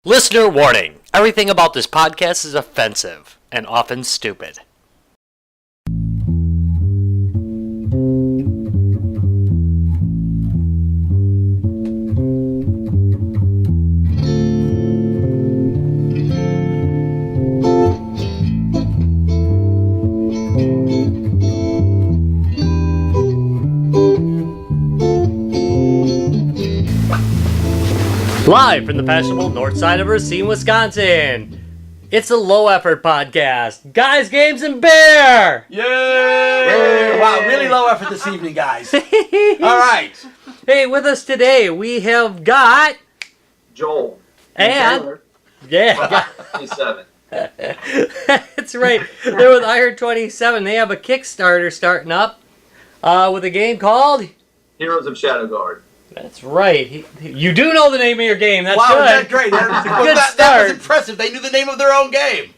Listener warning. Everything about this podcast is offensive and often stupid. Live from the fashionable north side of Racine, Wisconsin, it's a low-effort podcast. Guys, games, and beer! Yay! Wow, really low effort this evening, guys. All right. Hey, with us today, we have got... Joel. And... Yeah. 27. That's right. They're with Iron 27. They have a Kickstarter starting up with a game called... Heroes of Shadowguard. That's right. You do know the name of your game. That's wow, good. that's great. That's a good start. That was impressive. They knew the name of their own game.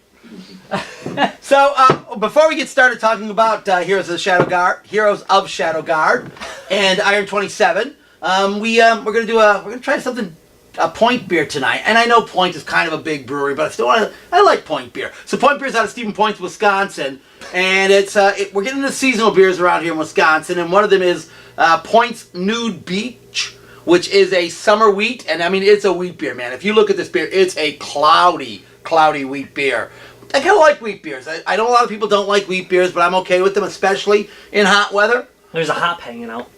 So, before we get started talking about Heroes of Shadowguard and Iron 27, we're gonna try something. A Point beer tonight, and I know Point is kind of a big brewery, but I like Point beer. So Point beer is out of Stephen Point, Wisconsin, and we're getting into seasonal beers around here in Wisconsin, and one of them is Point's Nude Beach, which is a summer wheat, and I mean it's a wheat beer, man. If you look at this beer, it's a cloudy wheat beer. I kind of like wheat beers. I know a lot of people don't like wheat beers, but I'm okay with them, especially in hot weather. There's a hop hanging out.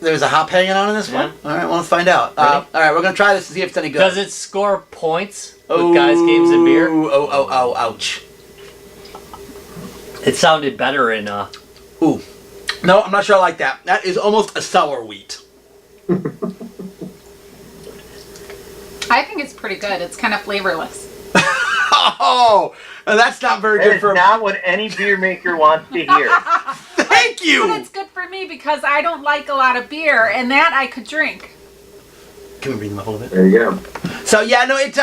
There's a hop hanging on in this one? All right, well, let's find out. All right, we're going to try this to see if it's any good. Does it score points with guys, games, and beer? Oh, ouch. It sounded better in... Ooh. No, I'm not sure I like that. That is almost a sour wheat. I think it's pretty good. It's kind of flavorless. Oh, that's not very good for... That is not what any beer maker wants to hear. Thank you! But it's good for me because I don't like a lot of beer, and that I could drink. Can we bring them up a little bit? There you go. So yeah, no, it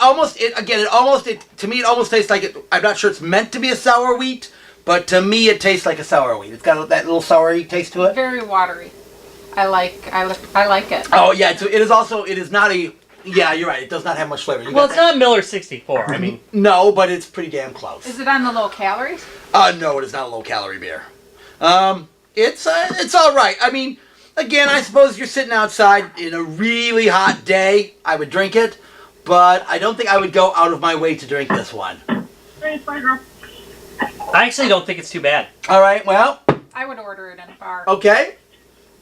almost to me it almost tastes like it. I'm not sure it's meant to be a sour wheat, but to me it tastes like a sour wheat. It's got that little soury taste to it. Very watery. I like it. Oh yeah, so it is not a. Yeah, you're right. It does not have much flavor. Well, it's not Miller 64. I mean, no, but it's pretty damn close. Is it on the low calories? No, it is not a low calorie beer. It's all right. I mean, again, I suppose you're sitting outside in a really hot day, I would drink it, but I don't think I would go out of my way to drink this one. I actually don't think it's too bad. All right, well. I would order it in a bar. Okay.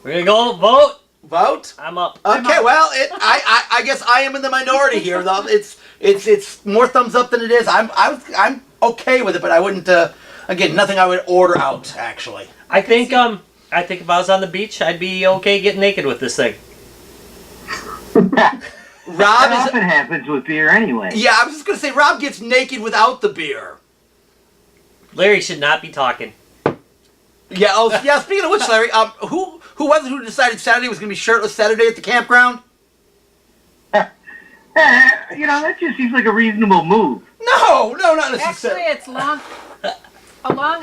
We're gonna go vote. Vote? I'm up. Okay, well, I guess I am in the minority here, though. It's more thumbs up than it is. I'm okay with it, but I wouldn't. Again, nothing I would order out. Actually, I think if I was on the beach, I'd be okay getting naked with this thing. Rob That often happens with beer anyway. Yeah, I was just gonna say Rob gets naked without the beer. Larry should not be talking. Yeah. Oh, yeah. Speaking of which, Larry, who was it who decided Saturday was gonna be shirtless Saturday at the campground? That just seems like a reasonable move. No, not necessarily. Actually, it's Long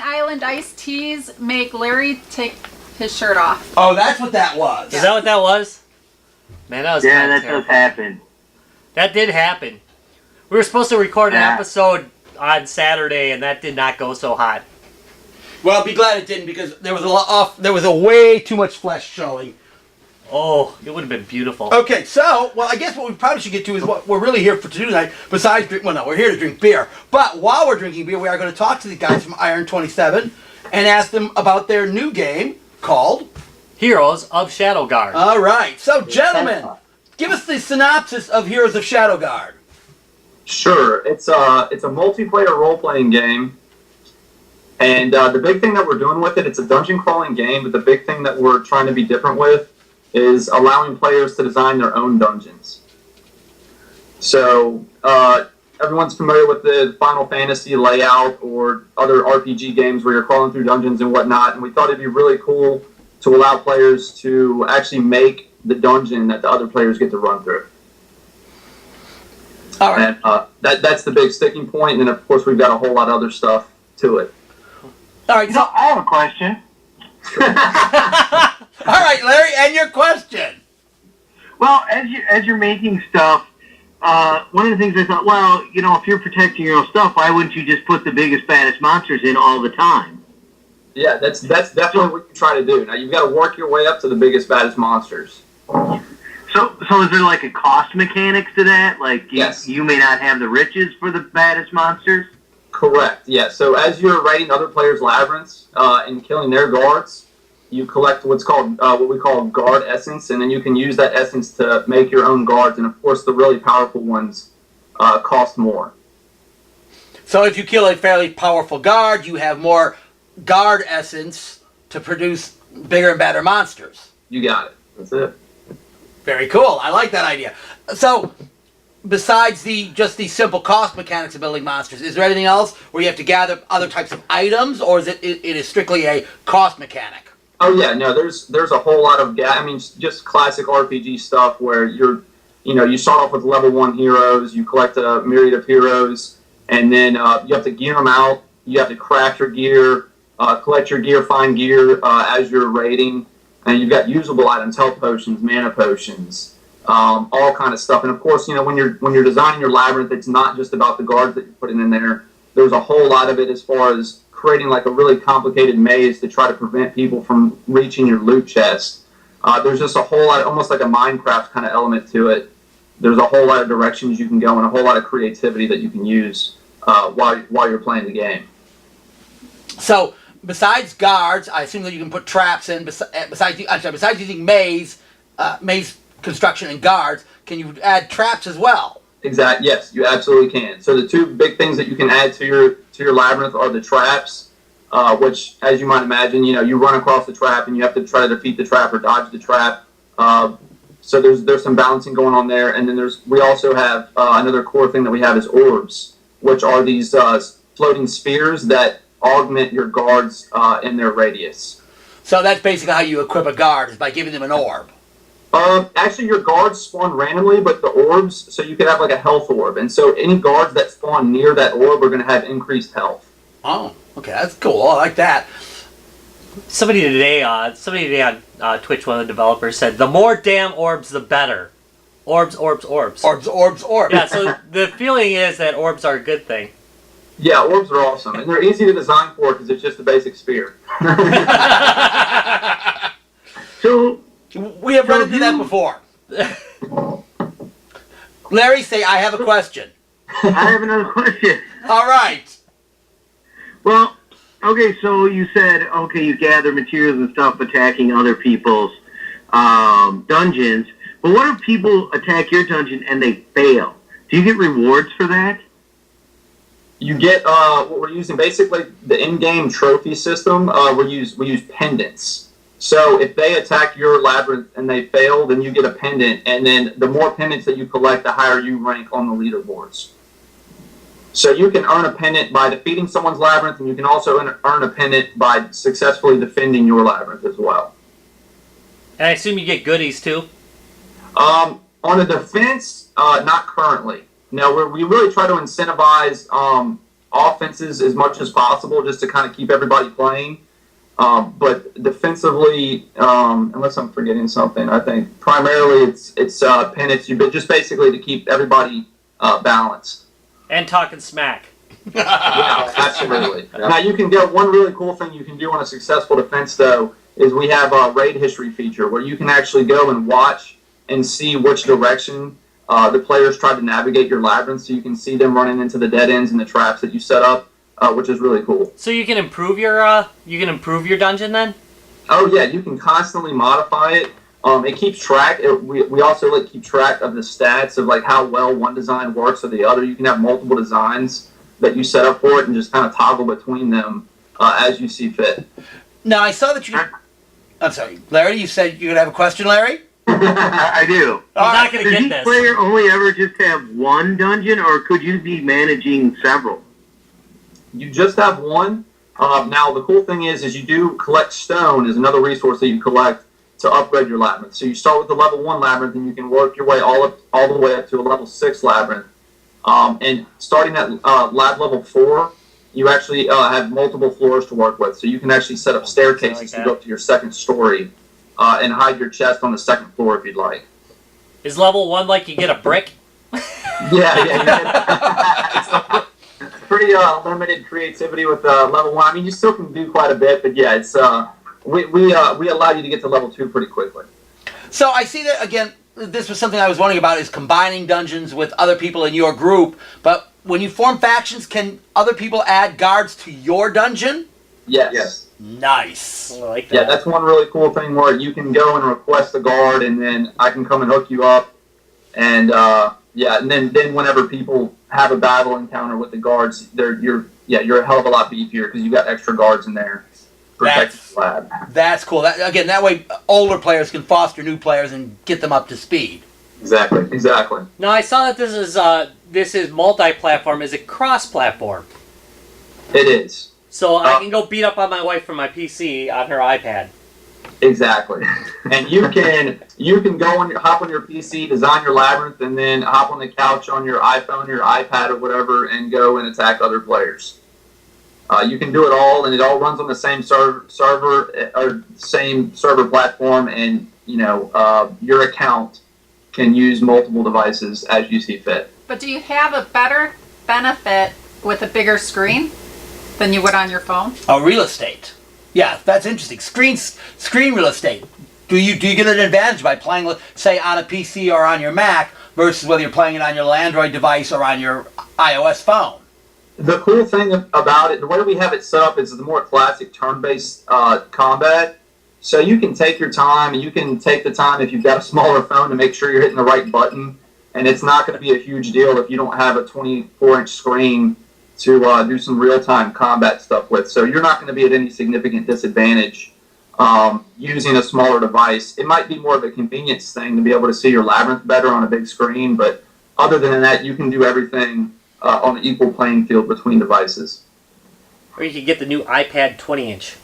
Island iced teas make Larry take his shirt off. Oh, that's what that was. Is that what that was? Man, that was Yeah, kind of that does happen. That did happen. We were supposed to record an episode on Saturday, and that did not go so hot. Well, I'll be glad it didn't because there was a way too much flesh showing. Oh, it would have been beautiful. Okay, so, I guess what we probably should get to is what we're really here to do tonight, besides drink, well, no, we're here to drink beer. But while we're drinking beer, we are going to talk to the guys from Iron 27 and ask them about their new game called... Heroes of Shadowguard. All right, so gentlemen, give us the synopsis of Heroes of Shadowguard. Sure. It's a multiplayer role-playing game. And the big thing that we're doing with it's a dungeon crawling game, but the big thing that we're trying to be different with is allowing players to design their own dungeons. So, everyone's familiar with the Final Fantasy layout or other RPG games where you're crawling through dungeons and whatnot, and we thought it'd be really cool to allow players to actually make the dungeon that the other players get to run through. All right. And that's the big sticking point, and of course we've got a whole lot of other stuff to it. All right, so... I have a question. All right, Larry, and your question. Well, as you're making stuff, one of the things I thought, well, you know, if you're protecting your own stuff, why wouldn't you just put the biggest, baddest monsters in all the time? Yeah, that's definitely what you try to do. Now, you've got to work your way up to the biggest, baddest monsters. So is there like a cost mechanics to that? Like, Yes. you may not have the riches for the baddest monsters? Correct, yeah. So as you're raiding other players' labyrinths and killing their guards, you collect what's called what we call guard essence, and then you can use that essence to make your own guards. And of course, the really powerful ones cost more. So if you kill a fairly powerful guard, you have more guard essence to produce bigger and better monsters. You got it. That's it. Very cool. I like that idea. So, besides just the simple cost mechanics of building monsters, is there anything else where you have to gather other types of items, or is it is strictly a cost mechanic? Oh yeah, no. There's a whole lot of just classic RPG stuff where you start off with level 1 heroes, you collect a myriad of heroes, and then you have to gear them out. You have to craft your gear, collect your gear, find gear as you're raiding. And you've got usable items, health potions, mana potions, all kind of stuff. And of course, when you're designing your labyrinth, it's not just about the guards that you're putting in there. There's a whole lot of it as far as creating like a really complicated maze to try to prevent people from reaching your loot chest. There's just a whole lot, almost like a Minecraft kind of element to it. There's a whole lot of directions you can go and a whole lot of creativity that you can use while you're playing the game. So, besides guards, I assume that you can put traps in. Besides using maze construction and guards, can you add traps as well? Exactly. Yes, you absolutely can. So the two big things that you can add to your labyrinth are the traps, which, as you might imagine, you run across the trap and you have to try to defeat the trap or dodge the trap. So there's some balancing going on there, and then we also have another core thing that we have is orbs, which are these floating spheres that augment your guards in their radius. So that's basically how you equip a guard, is by giving them an orb. Actually, your guards spawn randomly, but the orbs, so you could have like a health orb, and so any guards that spawn near that orb are going to have increased health. Oh, okay, that's cool. I like that. Somebody today on Twitch, one of the developers said, "The more damn orbs, the better." Orbs, orbs, orbs. Orbs, orbs, orbs. Yeah. So the feeling is that orbs are a good thing. Yeah, orbs are awesome, and they're easy to design for because it's just a basic sphere. So, we have run into that before. Larry, say, I have a question. I have another question. All right. Well, okay, so you said, you gather materials and stuff attacking other people's dungeons, but what if people attack your dungeon and they fail? Do you get rewards for that? You get what we're using, basically the in-game trophy system. We use pendants. So if they attack your labyrinth and they fail, then you get a pendant, and then the more pendants that you collect, the higher you rank on the leaderboards. So you can earn a pendant by defeating someone's labyrinth, and you can also earn a pendant by successfully defending your labyrinth as well. And I assume you get goodies too? On the defense, not currently. No, we really try to incentivize offenses as much as possible just to kind of keep everybody playing. But defensively, unless I'm forgetting something, I think primarily it's pendants, just basically to keep everybody balanced. And talking smack. Yeah, absolutely. Now you can get one really cool thing you can do on a successful defense though is we have a raid history feature where you can actually go and watch and see which direction the players try to navigate your labyrinth, so you can see them running into the dead ends and the traps that you set up, which is really cool. So you can improve your dungeon then? Oh yeah, you can constantly modify it. It keeps track. We also keep track of the stats of how well one design works or the other. You can have multiple designs that you set up for it and just kind of toggle between them as you see fit. Now I saw that you. I'm sorry, Larry. You said you could have a question, Larry. I do. I'm not going to Does get each this. player only ever just have one dungeon, or could you be managing several? You just have one. Now the cool thing is you do collect stone is another resource that you collect to upgrade your labyrinth. So you start with the level 1 labyrinth and you can work your way all the way up to a level 6 labyrinth. And starting at lab level 4, you actually have multiple floors to work with. So you can actually set up staircases to go up to your second story and hide your chest on the second floor if you'd like. Is level 1 like you get a brick? It's pretty limited creativity with level 1. I mean, you still can do quite a bit, but yeah, it's we allow you to get to level 2 pretty quickly. So I see that, again, this was something I was wondering about, is combining dungeons with other people in your group. But when you form factions, can other people add guards to your dungeon? Yes. Nice. I like that. Yeah, that's one really cool thing where you can go and request a guard, and then I can come and hook you up. And and then whenever people have a battle encounter with the guards, you're a hell of a lot beefier because you got extra guards in there. That's cool. That way older players can foster new players and get them up to speed. Exactly. Now I saw that this is multi-platform. Is it cross-platform? It is. So I can go beat up on my wife from my PC on her iPad. Exactly. And you can go hop on your PC, design your labyrinth, and then hop on the couch on your iPhone, your iPad, or whatever, and go and attack other players. You can do it all, and it all runs on the same same server platform, and your account can use multiple devices as you see fit. But do you have a better benefit with a bigger screen than you would on your phone? Real estate. Yeah, that's interesting. Screen real estate. Do you get an advantage by playing, say, on a PC or on your Mac versus whether you're playing it on your Android device or on your iOS phone? The cool thing about it, the way we have it set up, is the more classic turn-based combat. So you can take your time, and you can take the time if you've got a smaller phone to make sure you're hitting the right button. And it's not going to be a huge deal if you don't have a 24-inch screen to do some real-time combat stuff with. So you're not going to be at any significant disadvantage using a smaller device. It might be more of a convenience thing to be able to see your labyrinth better on a big screen, but other than that, you can do everything on an equal playing field between devices. Or you could get the new iPad 20-inch.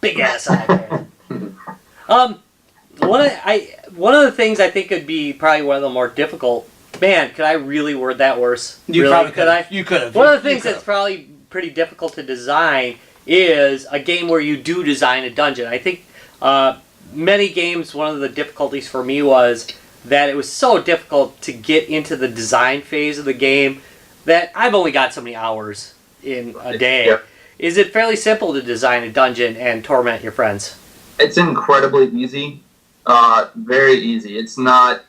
Big ass iPad. One of the things I think could be probably one of the more difficult. Man, could I really word that worse? You probably could. You could have. One of the things that's probably pretty difficult to design is a game where you do design a dungeon. I think many games, one of the difficulties for me was that it was so difficult to get into the design phase of the game that I've only got so many hours in a day. Yeah. Is it fairly simple to design a dungeon and torment your friends? It's incredibly easy. Very easy. It's not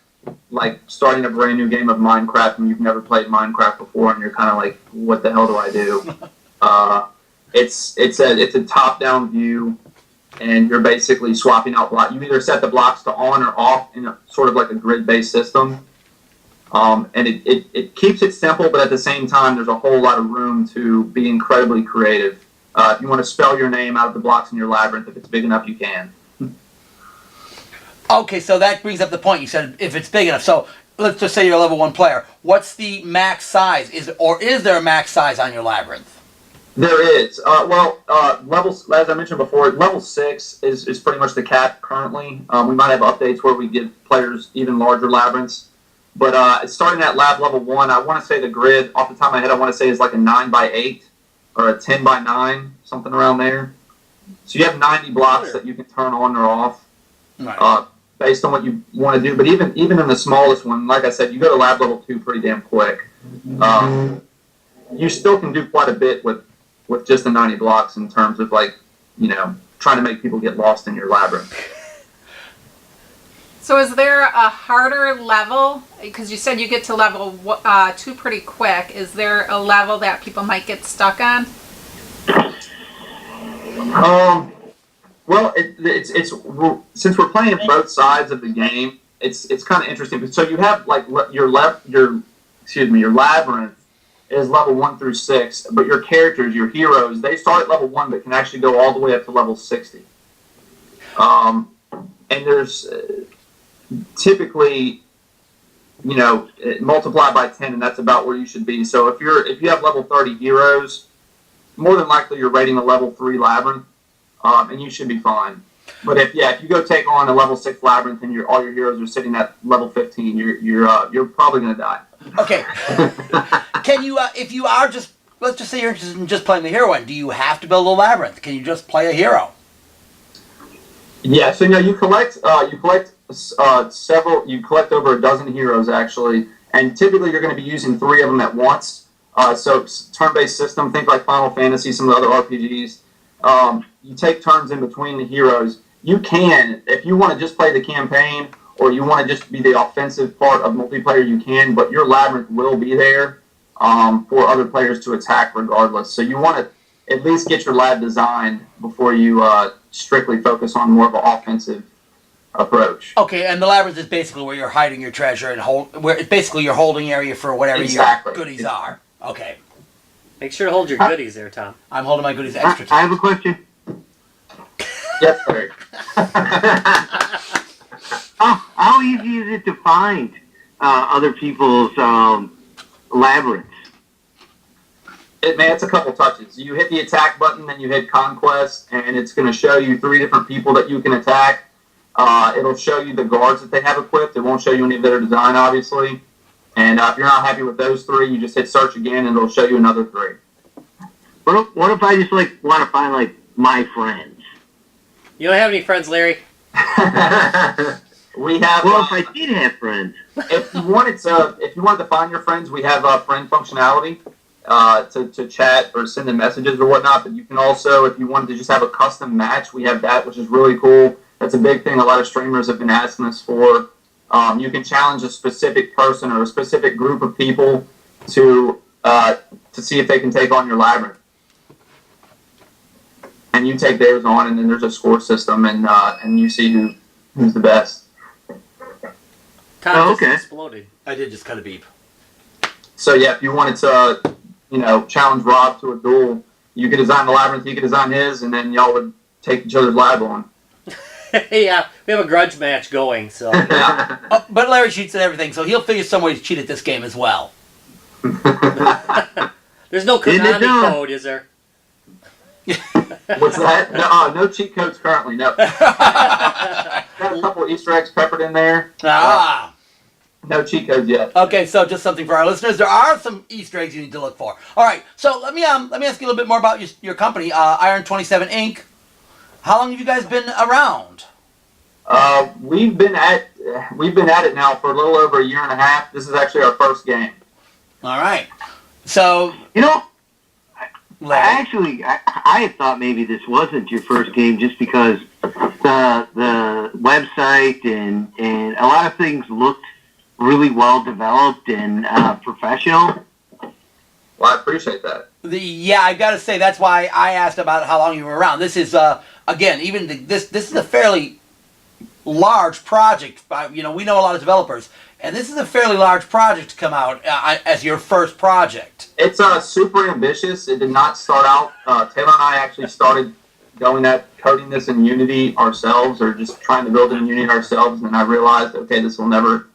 like starting a brand new game of Minecraft and you've never played Minecraft before and you're kind of like, what the hell do I do? It's a top-down view, and you're basically swapping out blocks. You either set the blocks to on or off in a sort of like a grid-based system. And it keeps it simple, but at the same time, there's a whole lot of room to be incredibly creative. If you want to spell your name out of the blocks in your labyrinth, if it's big enough, you can. Okay, so that brings up the point. You said if it's big enough. So let's just say you're a level 1 player. What's the max size? Is there a max size on your labyrinth? There is. Levels, as I mentioned before, level 6 is pretty much the cap currently. We might have updates where we give players even larger labyrinths. But starting at level 1, I want to say the grid, off the top of my head, I want to say is like a 9x8 or a 10x9, something around there. So you have 90 blocks that you can turn on or off. Right. Based on what you want to do. But even in the smallest one, like I said, you go to lab level 2 pretty damn quick. You still can do quite a bit with just the 90 blocks in terms of trying to make people get lost in your labyrinth. So is there a harder level? Because you said you get to level 2 pretty quick. Is there a level that people might get stuck on? Well, it's since we're playing both sides of the game, it's kind of interesting. So you have your labyrinth is level 1 through 6, but your characters, your heroes, they start at level 1, but can actually go all the way up to level 60. And there's typically, multiply by 10, and that's about where you should be. So if you have level 30 heroes, more than likely you're rating a level 3 labyrinth. And you should be fine. But if you go take on a level 6 labyrinth and all your heroes are sitting at level 15, you're probably going to die. Okay. Can you, if you are let's just say you're interested in just playing the hero one, do you have to build a labyrinth? Can you just play a hero? Yeah. So you collect several. You collect over a dozen heroes actually, and typically you're going to be using 3 of them at once. So turn-based system, think like Final Fantasy, some of the other RPGs. You take turns in between the heroes. You can, if you want to just play the campaign, or you want to just be the offensive part of multiplayer, you can. But your labyrinth will be there for other players to attack regardless. So you want to at least get your lab designed before you strictly focus on more of an offensive approach. Okay, and the labyrinth is basically where you're hiding your treasure and where it's basically your holding area for whatever your goodies are. Okay. Make sure to hold your goodies there, Tom. I'm holding my goodies extra tight. I have a question. Yes, Larry. How easy is it to find other people's labyrinths? It's a couple touches. You hit the attack button, then you hit Conquest, and it's going to show you 3 different people that you can attack. It'll show you the guards that they have equipped. It won't show you any of their design, obviously. And if you're not happy with those 3, you just hit search again, and it'll show you another 3. What if I just want to find my friends? You don't have any friends, Larry? We have. Well, if I did have friends. If you wanted to find your friends, we have friend functionality to chat or send them messages or whatnot. But you can also, if you wanted to just have a custom match, we have that, which is really cool. That's a big thing a lot of streamers have been asking us for. You can challenge a specific person or a specific group of people to see if they can take on your labyrinth. And you take theirs on, and then there's a score system, and you see who's the best. Tom just exploded. I did just kind of beep. So yeah, if you wanted to, challenge Rob to a duel, you could design the labyrinth, he could design his, and then y'all would take each other's lab on. Yeah, we have a grudge match going, so. Yeah. But Larry cheats at everything, so he'll figure some way to cheat at this game as well. There's no Konami code, is there? What's that? No cheat codes currently, no. Got a couple of Easter eggs peppered in there. No cheat codes yet. Okay, so just something for our listeners. There are some Easter eggs you need to look for. All right, so let me ask you a little bit more about your company, Iron 27 Inc. How long have you guys been around? We've been at it now for a little over 1.5 years. This is actually our first game. All right. So Actually, I had thought maybe this wasn't your first game just because the website and a lot of things looked really well developed and professional. Well, I appreciate that. Yeah, I got to say that's why I asked about how long you were around. This is again, this is a fairly large project. We know a lot of developers, and this is a fairly large project to come out as your first project. It's super ambitious. It did not start out. Taylor and I actually started coding this in Unity ourselves, or just trying to build it in Unity ourselves. And I realized, okay, this will never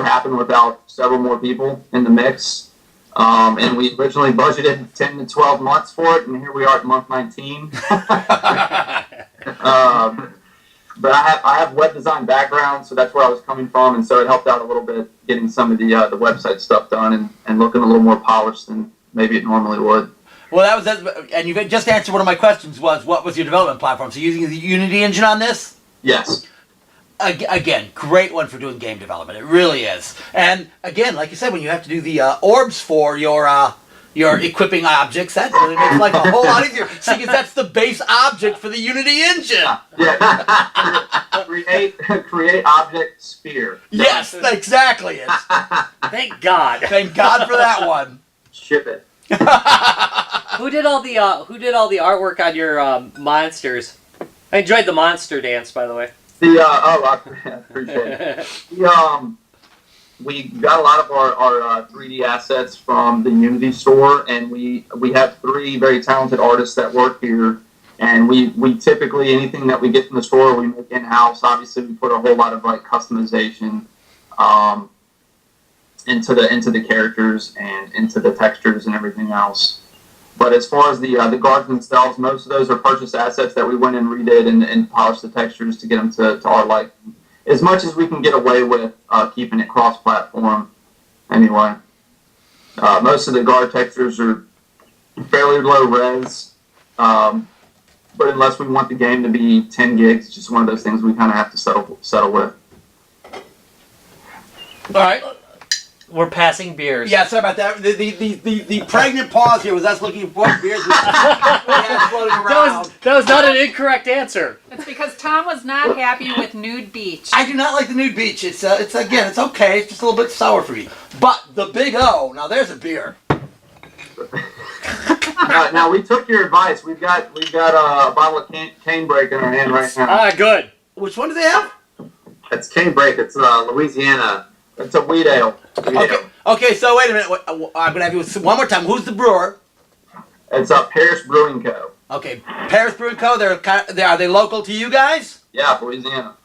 happen without several more people in the mix. And we originally budgeted 10 to 12 months for it, and here we are at month 19. But I have web design background, so that's where I was coming from, and so it helped out a little bit getting some of the website stuff done and looking a little more polished than maybe it normally would. Well, and you just answered one of my questions. What was your development platform? So using the Unity engine on this? Yes. Again, great one for doing game development. It really is. And again, like you said, when you have to do the orbs for your equipping objects, that really makes life a whole lot easier. See, because that's the base object for the Unity engine. Yeah. create object sphere. Yes, exactly. Thank God. Thank God for that one. Ship it. Who did all the artwork on your monsters? I enjoyed the monster dance, by the way. I appreciate it. We got a lot of our 3D assets from the Unity store, and we have 3 very talented artists that work here. And we typically, anything that we get from the store, we make in-house. Obviously, we put a whole lot of customization into the characters and into the textures and everything else. But as far as the guards themselves, most of those are purchased assets that we went and redid and polished the textures to get them to our liking. As much as we can get away with keeping it cross-platform anyway. Most of the guard textures are fairly low res, but unless we want the game to be 10 gigs, it's just one of those things we kind of have to settle with. All right. We're passing beers. Yeah, sorry about that. The pregnant pause here was us looking for beers we had floating around. That was not an incorrect answer. It's because Tom was not happy with nude beach. I do not like the nude beach. It's again, it's okay. It's just a little bit sour for me. But the Big O, now there's a beer. Now we took your advice. We've got a bottle of cane break in our hand right now. Ah, good. Which one do they have? It's cane break. It's Louisiana. It's a wheat ale. Okay. So wait a minute. I'm gonna have you one more time. Who's the brewer? It's Paris Brewing Co. Okay, Paris Brewing Co. Are they local to you guys? Yeah, Louisiana.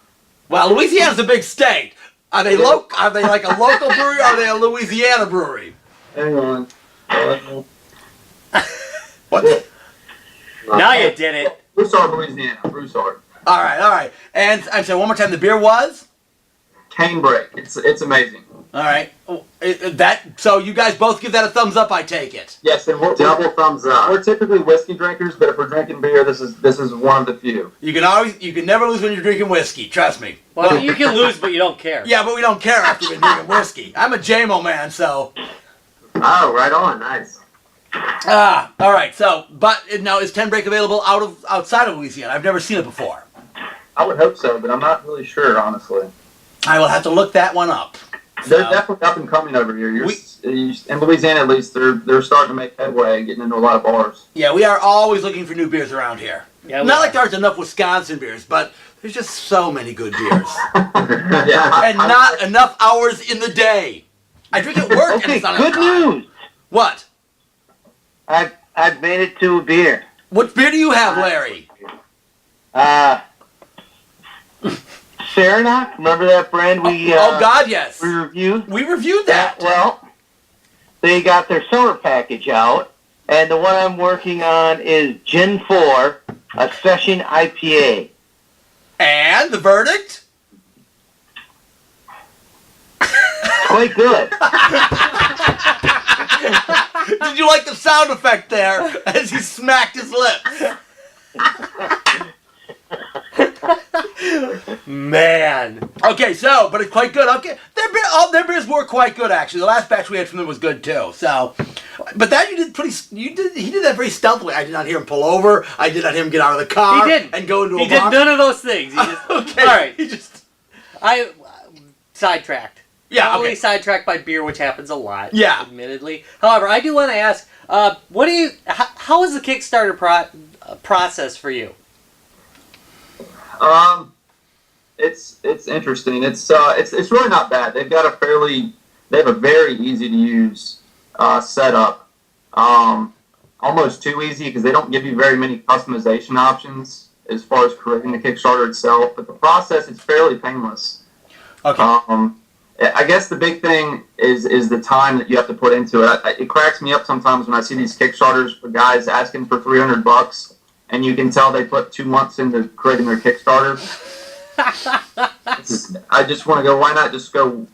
Well, Louisiana's a big state. Are they Are they like a local brewery? Or are they a Louisiana brewery? Hang on. What? Now you did it. Broussard, Louisiana. Broussard. All right. And so one more time. The beer was? Cane break. It's amazing. All right. So you guys both give that a thumbs up, I take it. Yes, and we're double thumbs up. We're typically whiskey drinkers, but if we're drinking beer, this is one of the few. You can never lose when you're drinking whiskey. Trust me. Well, you can lose, but you don't care. Yeah, but we don't care after we've been drinking whiskey. I'm a JMO man, so. Oh, right on. Nice. All right. So, but now is 10 Break available outside of Louisiana? I've never seen it before. I would hope so, but I'm not really sure, honestly. I will have to look that one up. They're definitely up and coming over here. In Louisiana, at least, they're starting to make headway, getting into a lot of bars. Yeah, we are always looking for new beers around here. Yeah, not like there's enough Wisconsin beers, but there's just so many good beers. Yeah, and not enough hours in the day. I drink at work and Okay, it's not good enough. news. What? I've made it to a beer. What beer do you have, Larry? Saranac, remember that brand we oh God, yes. we reviewed? We reviewed that. Well, they got their summer package out, and the one I'm working on is Gin 4, a session IPA. And the verdict? It's quite good. Did you like the sound effect there as he smacked his lips? Man. Okay, but it's quite good. Okay, their beers were quite good actually. The last batch we had from them was good too. So, but that he did that very stealthily. I did not hear him pull over. I did not hear him get out of the car. He didn't. And go into a He did bar. none of those things. He just, Okay. All right. He just. I sidetracked. Yeah. Probably Okay. sidetracked by beer, which happens a lot. Yeah. Admittedly. However, I do want to ask, how is the Kickstarter process for you? It's interesting. It's really not bad. They have a very easy to use setup. Almost too easy because they don't give you very many customization options as far as creating the Kickstarter itself. But the process is fairly painless. Okay. I guess the big thing is the time that you have to put into it. It cracks me up sometimes when I see these Kickstarters for guys asking for $300, and you can tell they put 2 months into creating their Kickstarter. I just want to go. Why not just go?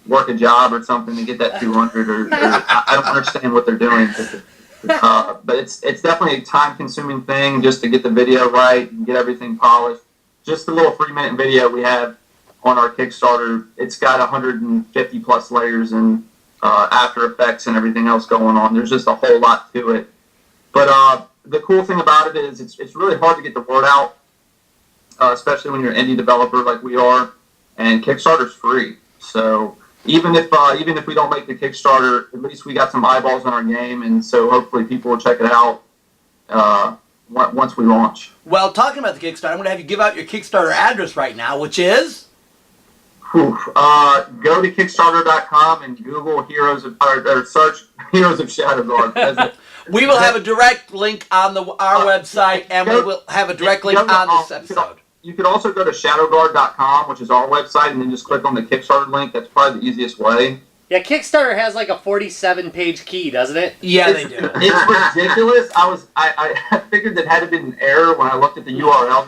Work a job or something to get that 200. Or I don't understand what they're doing. But it's definitely a time-consuming thing just to get the video right and get everything polished. Just the little 3-minute video we have on our Kickstarter, it's got 150 plus layers and After Effects and everything else going on. There's just a whole lot to it. But the cool thing about it is it's really hard to get the word out, especially when you're an indie developer like we are. And Kickstarter's free, so even if we don't make the Kickstarter, at least we got some eyeballs on our game, and so hopefully people will check it out once we launch. Well, talking about the Kickstarter, I'm going to have you give out your Kickstarter address right now, which is. Go to Kickstarter.com and Google or search Heroes of Shadowguard. We will have a direct link on our website, and we will have a direct link on this episode. You could also go to Shadowguard.com, which is our website, and then just click on the Kickstarter link. That's probably the easiest way. Yeah, Kickstarter has like a 47-page key, doesn't it? Yeah, they do. It's ridiculous. I figured that had been an error when I looked at the URL.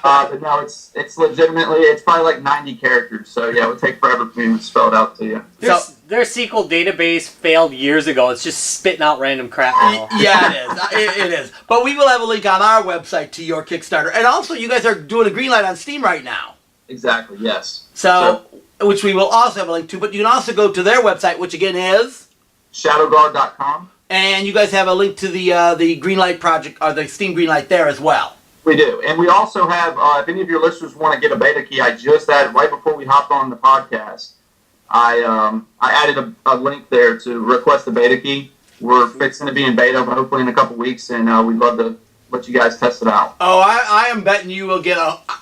But no, it's legitimately, it's probably like 90 characters. So yeah, it would take forever for me to spell it out to you. Their SQL database failed years ago. It's just spitting out random crap now. Yeah, it is. But we will have a link on our website to your Kickstarter. And also, you guys are doing a green light on Steam right now. Exactly, yes. So, which we will also have a link to, but you can also go to their website, which again is Shadowguard.com. And you guys have a link to the Greenlight project, or the Steam Greenlight there as well. We do. And we also have, if any of your listeners want to get a beta key, I just added, right before we hopped on the podcast, I added a link there to request the beta key. We're fixing to be in beta, hopefully in a couple weeks, and we'd love to let you guys test it out. Oh, I am betting you will get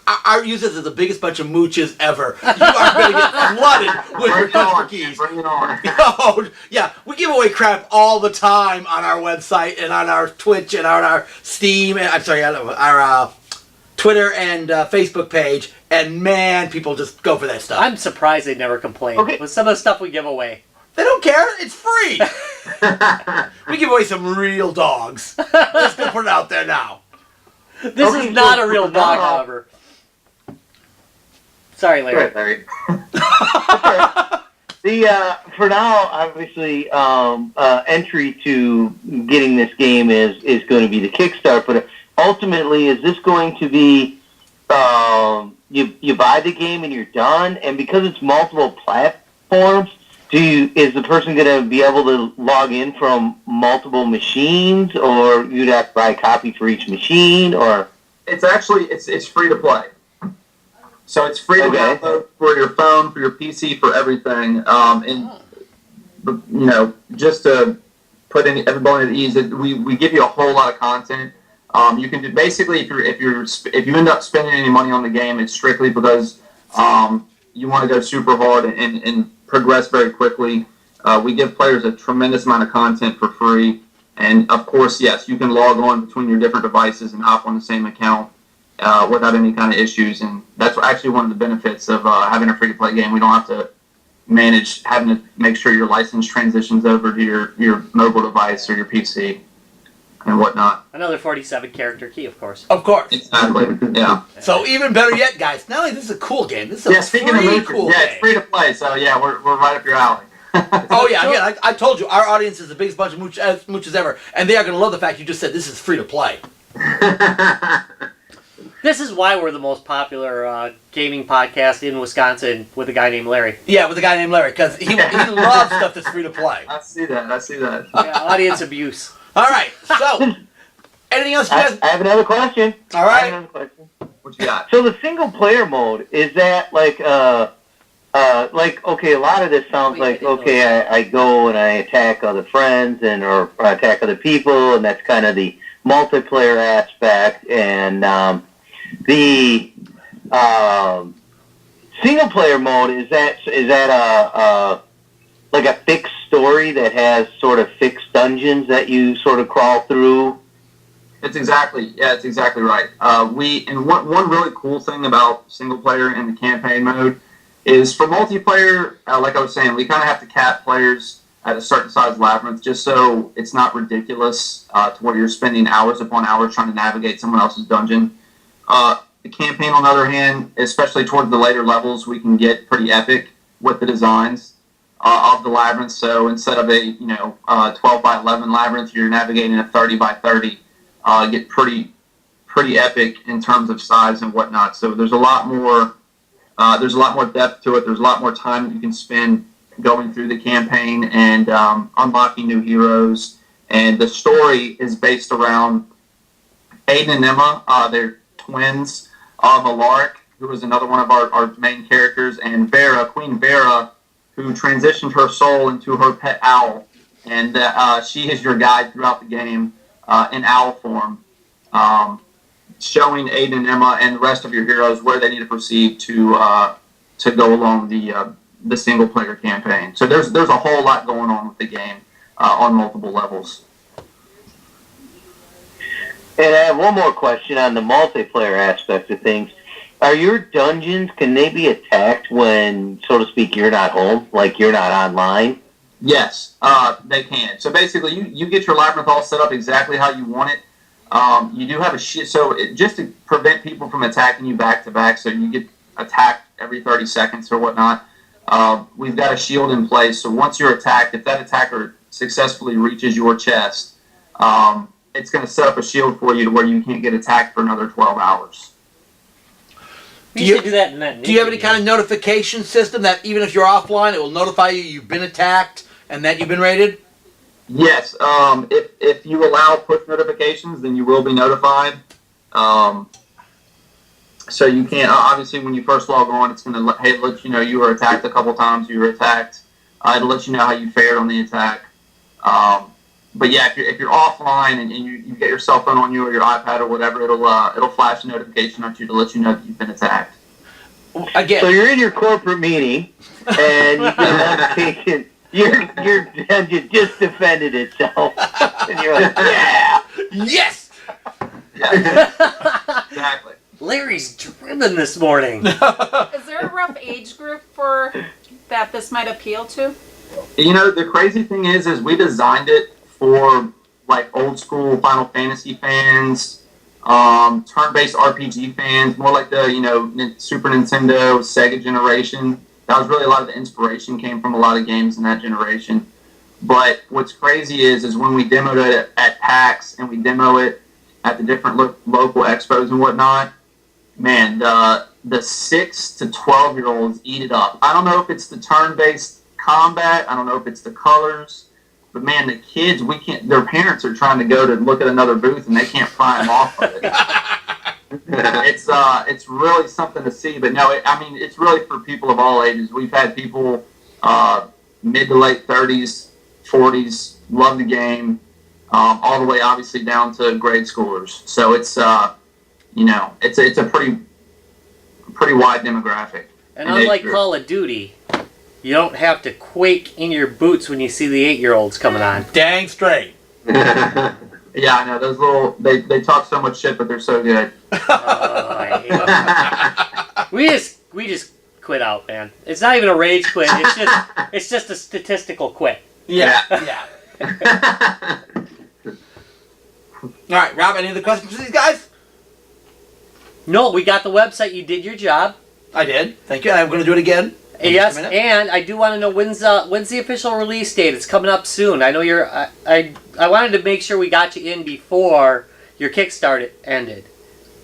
I use this as the biggest bunch of mooches ever. You are going to get flooded with requests for keys. Bring it on. Oh, yeah, we give away crap all the time on our website and on our Twitch and on our Steam, and our Twitter and Facebook page, and man, people just go for that stuff. I'm surprised they never complain with some of the stuff we give away. They don't care. It's free. We give away some real dogs. Just gonna put it out there now. This is not a real dog, however. Sorry, Larry. Larry. For now, obviously, entry to getting this game is going to be the Kickstarter. But ultimately, is this going to be you buy the game and you're done? And because it's multiple platforms, is the person going to be able to log in from multiple machines, or you'd have to buy a copy for each machine, or? It's actually, it's free to play. So it's free to download for your phone, for your PC, for everything. And, you know, just to put everybody at ease, we give you a whole lot of content. You can do, basically, if you end up spending any money on the game, it's strictly because you want to go super hard and progress very quickly. We give players a tremendous amount of content for free, and of course, yes, you can log on between your different devices and hop on the same account without any kind of issues. And that's actually one of the benefits of having a free-to-play game. We don't have to manage having to make sure your license transitions over to your mobile device or your PC and whatnot. Another 47-character key, of course. Of course. Exactly. Yeah. So even better yet, guys. Not only this is a cool game, this is a cool game. It's free to play. So yeah, we're right up your alley. Oh yeah, again, I told you our audience is the biggest bunch of mooches ever, and they are going to love the fact you just said this is free to play. This is why we're the most popular gaming podcast in Wisconsin with a guy named Larry. Yeah, with a guy named Larry, because he loves stuff that's free to play. I see that. Yeah, audience abuse. All right, so anything else you guys? I have another question. All right. I have another question. What you got? So the single player mode, is that like okay, a lot of this sounds like, okay, I go and I attack other friends or attack other people, and that's kind of the multiplayer aspect, and the single player mode, is that like a fixed story that has sort of fixed dungeons that you sort of crawl through? It's exactly right. One really cool thing about single player and the campaign mode is for multiplayer, like I was saying, we kind of have to cap players at a certain size labyrinth just so it's not ridiculous to where you're spending hours upon hours trying to navigate someone else's dungeon. The campaign, on the other hand, especially towards the later levels, we can get pretty epic with the designs of the labyrinth. So instead of a 12 by 11 labyrinth, you're navigating a 30 by 30. Get pretty epic in terms of size and whatnot. So there's a lot more depth to it. There's a lot more time that you can spend going through the campaign and unlocking new heroes. And the story is based around Aiden and Emma. They're twins. Malark, who is another one of our main characters, and Vera, Queen Vera, who transitioned her soul into her pet owl. And she is your guide throughout the game in owl form, showing Aiden and Emma and the rest of your heroes where they need to proceed to go along the single player campaign. So there's a whole lot going on with the game on multiple levels. And I have one more question on the multiplayer aspect of things. Are your dungeons, can they be attacked when, so to speak, you're not home, like you're not online? Yes, they can. So basically, you get your labyrinth all set up exactly how you want it. You do have a just to prevent people from attacking you back to back, so you get attacked every 30 seconds or whatnot. We've got a shield in place, so once you're attacked, if that attacker successfully reaches your chest, it's going to set up a shield for you to where you can't get attacked for another 12 hours. We should do that in that. Do you have any kind of notification system that even if you're offline, it will notify you you've been attacked and that you've been raided? Yes. If you allow push notifications, then you will be notified. So you can't, obviously when you first log on, it's going to let you know you were attacked a couple times, you were attacked. It'll let you know how you fared on the attack. But yeah, if you're offline and you get your cell phone on you or your iPad or whatever, it'll flash a notification at you to let you know that you've been attacked. Again. So you're in your corporate meeting, and you get a notification, your dungeon just defended itself. And you're like, yeah! Yes! Yeah. Exactly. Larry's driven this morning. Is there a rough age group for that this might appeal to? You know, the crazy thing is we designed it for like old school Final Fantasy fans, turn-based RPG fans, more like the Super Nintendo, Sega generation. That was really a lot of the inspiration came from a lot of games in that generation. But what's crazy is when we demoed it at PAX and we demo it at the different local expos and whatnot, man, the 6 to 12-year-olds eat it up. I don't know if it's the turn-based combat. I don't know if it's the colors. But, man, the kids, their parents are trying to go to look at another booth, and they can't pry them off of it. It's really something to see. But, no, it's really for people of all ages. We've had people mid to late 30s, 40s, love the game, all the way, obviously, down to grade schoolers. So it's... it's a pretty wide demographic. And unlike Call of Duty, you don't have to quake in your boots when you see the 8-year-olds coming on. Dang straight. Yeah, I know. Those little, they talk so much shit, but they're so good. I hate them. We just quit out, man. It's not even a rage quit. It's just a statistical quit. Yeah. All right, Rob, any other questions for these guys? No, we got the website. You did your job. I did. Thank you. I'm going to do it again. Yes, and I do want to know when's the official release date? It's coming up soon. I know you're. I wanted to make sure we got you in before your Kickstarter ended.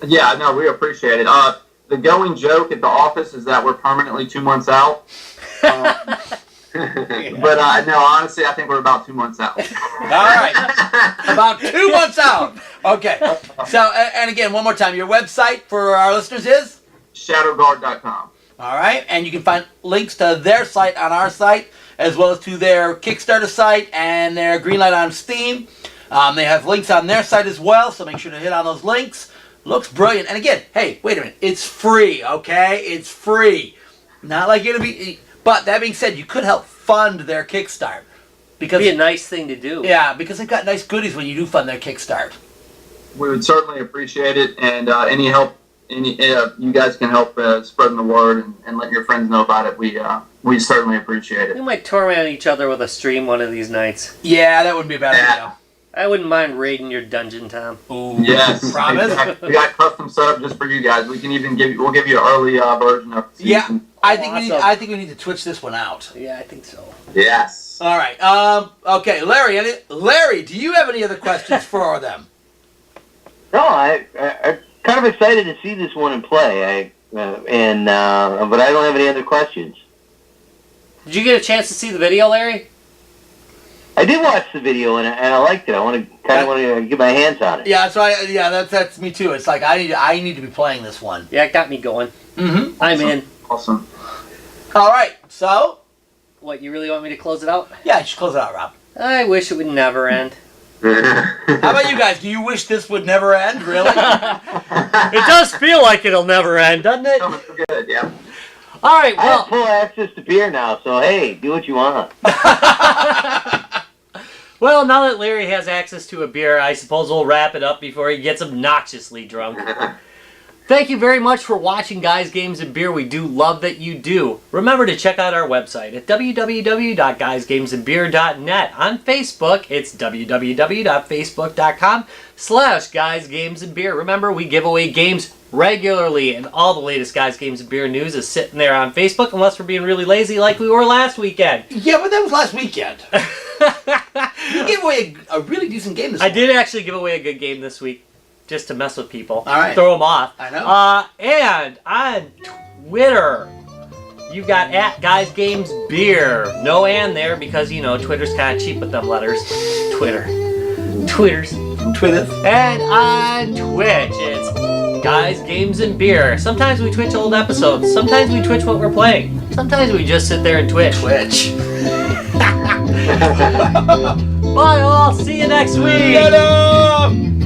Yeah, no, we appreciate it. The going joke at the office is that we're permanently 2 months out. But no, honestly, I think we're about 2 months out. All right, about 2 months out. Okay. So, and again, one more time, your website for our listeners is Shadowguard.com. All right, and you can find links to their site on our site, as well as to their Kickstarter site and their Greenlight on Steam. They have links on their site as well, so make sure to hit on those links. Looks brilliant. And again, hey, wait a minute, it's free, okay? It's free. Not like you're going to be... But that being said, you could help fund their Kickstarter. Because it'd be a nice thing to do. Yeah, because they've got nice goodies when you do fund their Kickstarter. We would certainly appreciate it, and any help, you guys can help spreading the word and let your friends know about it. We certainly appreciate it. We might torment each other with a stream one of these nights. Yeah, that wouldn't be a bad idea. I wouldn't mind raiding your dungeon, Tom. Ooh, yes, promise. Exactly. We got custom set up just for you guys. We can even we'll give you an early version of the season. Yeah, I think we need to twitch this one out. Yeah, I think so. Yes. All right. Okay, Larry, do you have any other questions for them? No, I'm kind of excited to see this one in play. But I don't have any other questions. Did you get a chance to see the video, Larry? I did watch the video and I liked it. I want to get my hands on it. Yeah, that's me too. It's like I need to be playing this one. Yeah, it got me going. Mm-hmm. I'm in. Awesome. All right, so what, you really want me to close it out? Yeah, you should close it out, Rob. I wish it would never end. How about you guys? Do you wish this would never end? Really? It does feel like it'll never end, doesn't it? Good, yeah. All right, I well. have full access to beer now, so hey, do what you want. Well, now that Larry has access to a beer, I suppose we'll wrap it up before he gets obnoxiously drunk. Thank you very much for watching Guys, Games, and Beer. We do love that you do. Remember to check out our website at www.guysgamesandbeer.net. On Facebook, it's www.facebook.com/guysgamesandbeer. Remember, we give away games regularly, and all the latest Guys, Games, and Beer news is sitting there on Facebook, unless we're being really lazy like we were last weekend. Yeah, but that was last weekend. You gave away a really decent game this week. I did actually give away a good game this week. just to mess with people. All right. Throw them off. I know. And on Twitter, you've got @GuysGamesBeer. No and there because, Twitter's kind of cheap with them letters. Twitters. And on Twitch, it's Guys, Games, and Beer. Sometimes we Twitch old episodes. Sometimes we Twitch what we're playing. Sometimes we just sit there and Twitch. Bye all. See you next week.